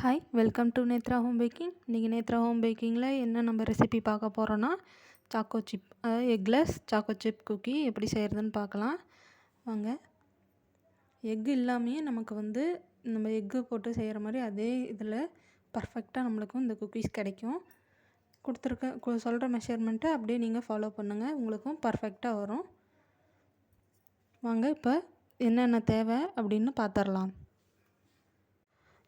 Hi welcome to Netra home baking. இன்றைக்கி Netra home பேக்கிங்கில் என்ன நம்ம ரெசிபி பார்க்க போகிறோன்னா சாக்கோ சிப், அதாவது எக்லெஸ் சாக்கோ சிப் குக்கி எப்படி செய்கிறதுன்னு பார்க்கலாம் வாங்க. எக்கு இல்லாமையே நமக்கு நம்ம எக்கு போட்டு செய்கிற மாதிரி அதே இதில் பர்ஃபெக்டாக நம்மளுக்கும் இந்த குக்கீஸ் கிடைக்கும். சொல்கிற மெஷர்மெண்ட்டை அப்படியே நீங்கள் ஃபாலோ பண்ணுங்கள், உங்களுக்கும் பர்ஃபெக்டாக வரும். வாங்க இப்போ என்னென்ன தேவை அப்படின்னு பார்த்துடலாம்.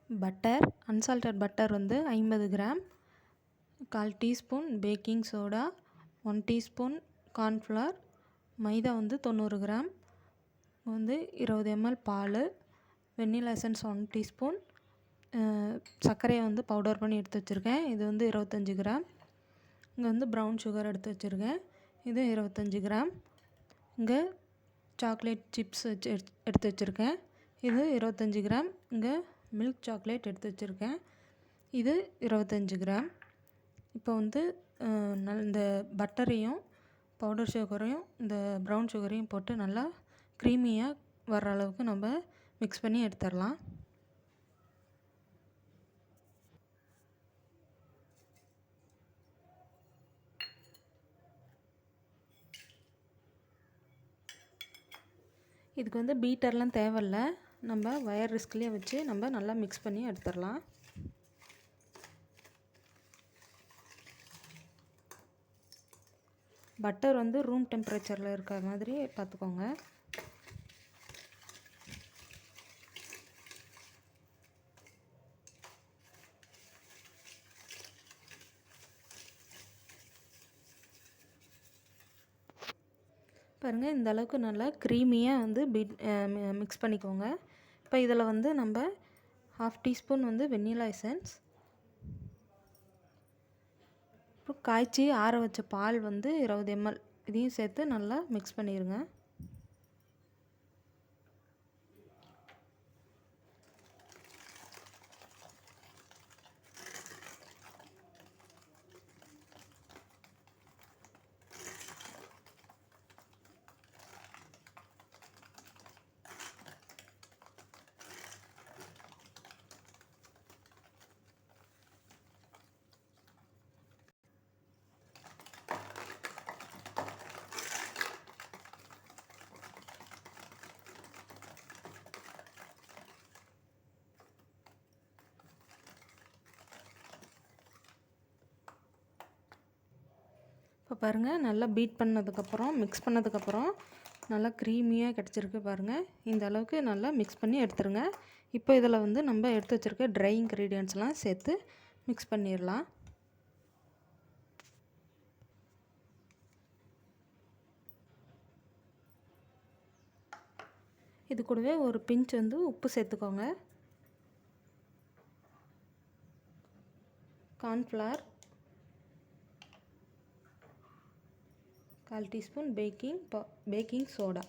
Butter, unsalted butter 50 gram, 1/4 teaspoon baking soda, 1 teaspoon cornflour, maida 90 gram, 20 ml பால், வெண்ணிலா எசன்ஸ் 1 டீஸ்பூன், சர்க்கரையை பவுடர் பண்ணி எடுத்து வச்சுருக்கேன், இது 25 கிராம். இங்கே ப்ரௌன் சுகர் எடுத்து வச்சுருக்கேன், இது 25 கிராம். இங்கே சாக்லேட் சிப்ஸ் எடுத்து வச்சுருக்கேன், இது 25 கிராம். இங்கே மில்க் சாக்லேட் எடுத்து வச்சுருக்கேன், இது 25 கிராம். இப்போ இந்த பட்டரையும் பவுடர் சுகரையும் இந்த ப்ரௌன் சுகரையும் போட்டு நல்லா க்ரீமியாக வர்ற அளவுக்கு நம்ம மிக்ஸ் பண்ணி எடுத்துடலாம். இதுக்கு பீட்டர்லாம் தேவையில்ல, நம்ம வயர் ரிஸ்க்லேயே வச்சு நம்ம நல்லா மிக்ஸ் பண்ணி எடுத்துடலாம். பட்டர் ரூம் டெம்பரேச்சரில் இருக்கிற மாதிரி பார்த்துக்கோங்க. பாருங்கள், இந்த அளவுக்கு நல்லா க்ரீமியாக மிக்ஸ் பண்ணிக்கோங்க. இப்போ இதில் நம்ம 1/2 டீஸ்பூன் வெண்ணிலா எசன்ஸ், அப்புறம் காய்ச்சி ஆற வச்ச பால் 20 ml இதையும் சேர்த்து நல்லா மிக்ஸ் பண்ணிடுங்க. இப்போ பாருங்கள், நல்லா பீட் பண்ணதுக்கப்புறம் மிக்ஸ் பண்ணதுக்கப்புறம் நல்லா க்ரீமியாக கிடச்சிருக்கு. பாருங்கள், இந்த அளவுக்கு நல்லா மிக்ஸ் பண்ணி எடுத்துருங்க. இப்போ இதில் நம்ம எடுத்து வச்சுருக்க ட்ரை இன்க்ரீடியன்ட்ஸ்லாம் சேர்த்து மிக்ஸ் பண்ணிடலாம். இது கூடவே ஒரு பிஞ்ச் உப்பு சேர்த்துக்கோங்க. கார்ன்ஃப்ளவர், 1/4 டீஸ்பூன் பேக்கிங் சோடா,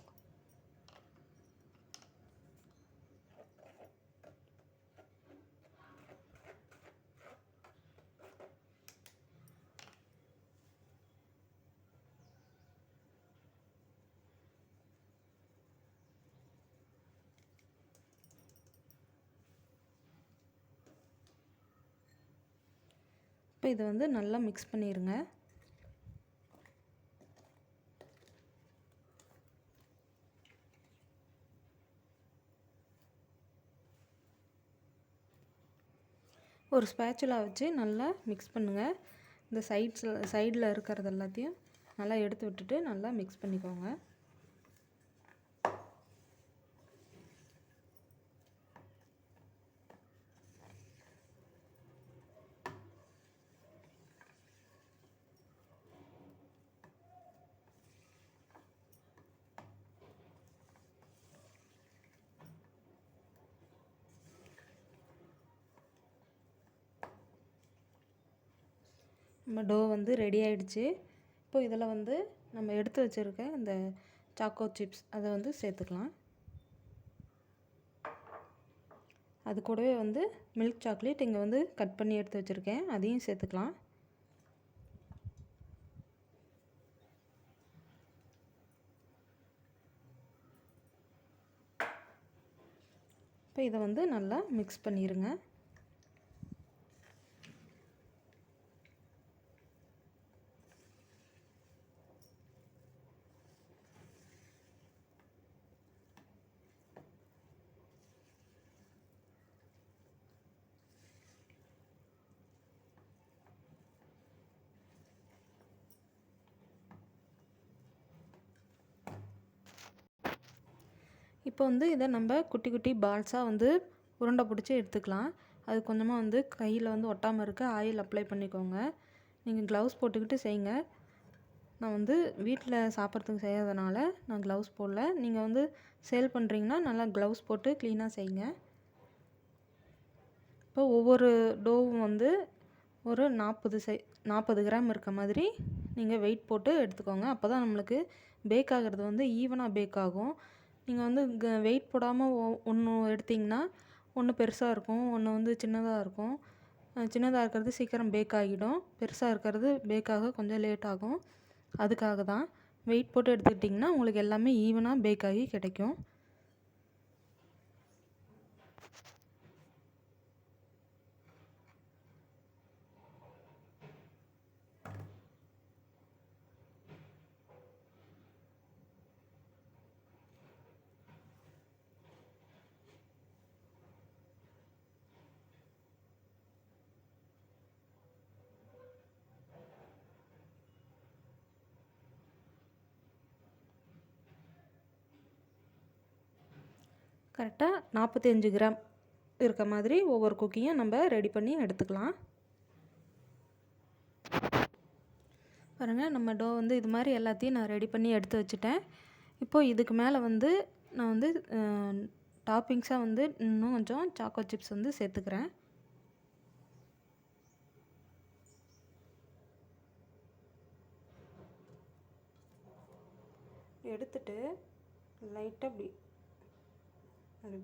இப்போ இதை நல்லா மிக்ஸ் பண்ணிடுங்க. ஒரு ஸ்பேச்சுலா வச்சு நல்லா மிக்ஸ் பண்ணுங்கள். இந்த சைடில் இருக்கிறது எல்லாத்தையும் நல்லா எடுத்து விட்டுட்டு நல்லா மிக்ஸ் பண்ணிக்கோங்க. நம்ம டோ ரெடி ஆகிடுச்சு. இப்போ இதில் நம்ம எடுத்து வச்சுருக்க இந்த சாக்கோ சிப்ஸ் அதை சேர்த்துக்கலாம். அது கூடவே மில்க் சாக்லேட் இங்கே கட் பண்ணி எடுத்து வச்சுருக்கேன், அதையும் சேர்த்துக்கலாம். இப்போ இதை நல்லா மிக்ஸ் பண்ணிடுங்க. இப்போ வந்து இதை நம்ம குட்டி குட்டி பால்ஸாக வந்து உருண்டை பிடிச்சி எடுத்துக்கலாம். அது கொஞ்சமாக வந்து கையில் வந்து ஒட்டாமல் இருக்க ஆயில் அப்ளை பண்ணிக்கோங்க. நீங்கள் க்ளவுஸ் போட்டுக்கிட்டு செய்யுங்க. நான் வந்து வீட்டில் சாப்பிட்றதுக்கு செய்கிறதுனால நான் க்ளவுஸ் போடல. நீங்கள் வந்து சேல் பண்ணுறீங்கன்னா நல்லா க்ளவுஸ் போட்டு க்ளீனாக செய்யுங்க. இப்போ ஒவ்வொரு டோவும் வந்து ஒரு 40 கிராம் இருக்க மாதிரி நீங்கள் வெயிட் போட்டு எடுத்துக்கோங்க. அப்போ தான் நம்மளுக்கு பேக் ஆகிறது வந்து ஈவனாக பேக் ஆகும். நீங்கள் வந்து வெயிட் போடாமல் ஒன்று எடுத்திங்கன்னா ஒன்று பெருசாக இருக்கும், ஒன்று வந்து சின்னதாக இருக்கும். சின்னதாக இருக்கிறது சீக்கிரம் பேக் ஆகிடும், பெருசாக இருக்கிறது பேக் ஆக கொஞ்சம் லேட் ஆகும். அதுக்காக தான் வெயிட் போட்டு எடுத்துக்கிட்டிங்கன்னா உங்களுக்கு எல்லாமே ஈவனாக பேக் ஆகி கிடைக்கும். கரெக்டாக 45 கிராம் இருக்க மாதிரி ஒவ்வொரு குக்கியும் நம்ம ரெடி பண்ணி எடுத்துக்கலாம். பாருங்கள், நம்ம டோ வந்து இது மாதிரி எல்லாத்தையும் நான் ரெடி பண்ணி எடுத்து வச்சுட்டேன். இப்போது இதுக்கு மேலே வந்து நான் வந்து டாப்பிங்ஸாக வந்து இன்னும் கொஞ்சம் சாக்கோ சிப்ஸ் வந்து சேர்த்துக்கிறேன். எடுத்துட்டு லைட்டாக அப்படி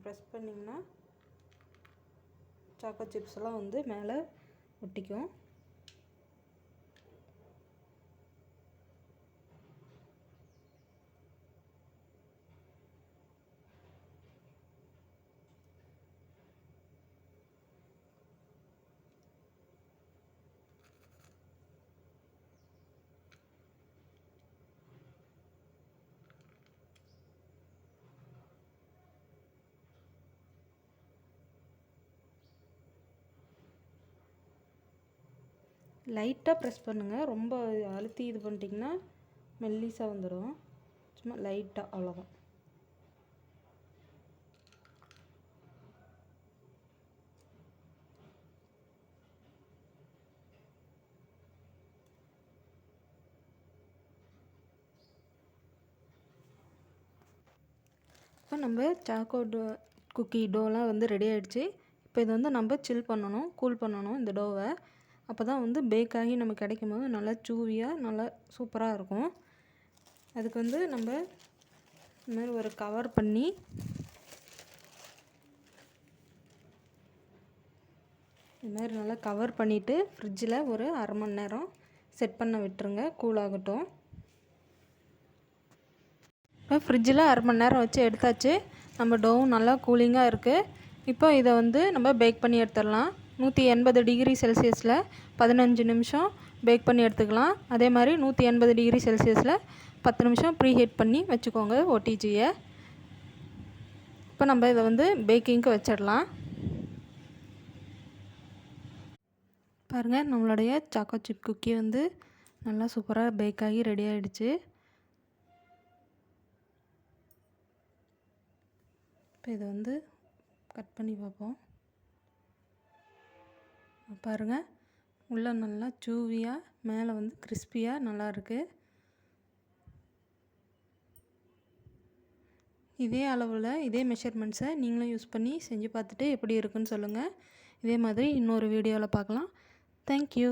ப்ரெஸ் பண்ணிங்கன்னா சாக்கோ சிப்ஸ்லாம் வந்து மேலே ஒட்டிக்கும். லைட்டாக ப்ரெஸ் பண்ணுங்கள், ரொம்ப அழுத்தி இது பண்ணிட்டிங்கன்னா மெல்லிஸாக வந்துடும். சும்மா லைட்டாக, அவ்வளோதான். இப்போ நம்ம சாக்கோ குக்கி டோலாம் வந்து ரெடி ஆகிடுச்சு. இப்போ இதை வந்து நம்ம சில் பண்ணணும், கூல் பண்ணணும் இந்த டோவை. அப்போ தான் வந்து பேக் ஆகி நமக்கு கிடைக்கும் போது நல்லா சூவியாக நல்லா சூப்பராக இருக்கும். அதுக்கு வந்து நம்ம இந்த மாதிரி ஒரு கவர் பண்ணி இந்த மாதிரி நல்லா கவர் பண்ணிவிட்டு ஃப்ரிட்ஜில் ஒரு 1/2 மணி நேரம் செட் பண்ண விட்டுருங்க, கூலாகட்டும். இப்போ ஃப்ரிட்ஜில் 1/2 மணி நேரம் வச்சு எடுத்தாச்சு. நம்ம டோவும் நல்லா கூலிங்காக இருக்குது. இப்போ இதை வந்து நம்ம பேக் பண்ணி எடுத்துடலாம். 180 டிகிரி செல்சியஸில் 15 நிமிஷம் பேக் பண்ணி எடுத்துக்கலாம். அதே மாதிரி 180 டிகிரி செல்சியஸில் 10 நிமிஷம் ப்ரீ ஹீட் பண்ணி வச்சுக்கோங்க ஓடிஜியை. இப்போ நம்ம இதை வந்து பேக்கிங்க்கு வச்சிடலாம். பாருங்கள், நம்மளுடைய சாக்கோ சிப் குக்கி வந்து நல்லா சூப்பராக பேக் ஆகி ரெடி ஆகிடுச்சு. இப்போ இதை வந்து கட் பண்ணி பார்ப்போம். பாருங்கள், உள்ளே நல்லா சூவியாக, மேலே வந்து கிறிஸ்பியாக நல்லாயிருக்கு. இதே அளவில் இதே மெஷர்மெண்ட்ஸை நீங்களும் யூஸ் பண்ணி செஞ்சு பார்த்துட்டு எப்படி இருக்குன்னு சொல்லுங்கள். இதே மாதிரி இன்னொரு வீடியோவில் பார்க்கலாம். தேங்க்யூ.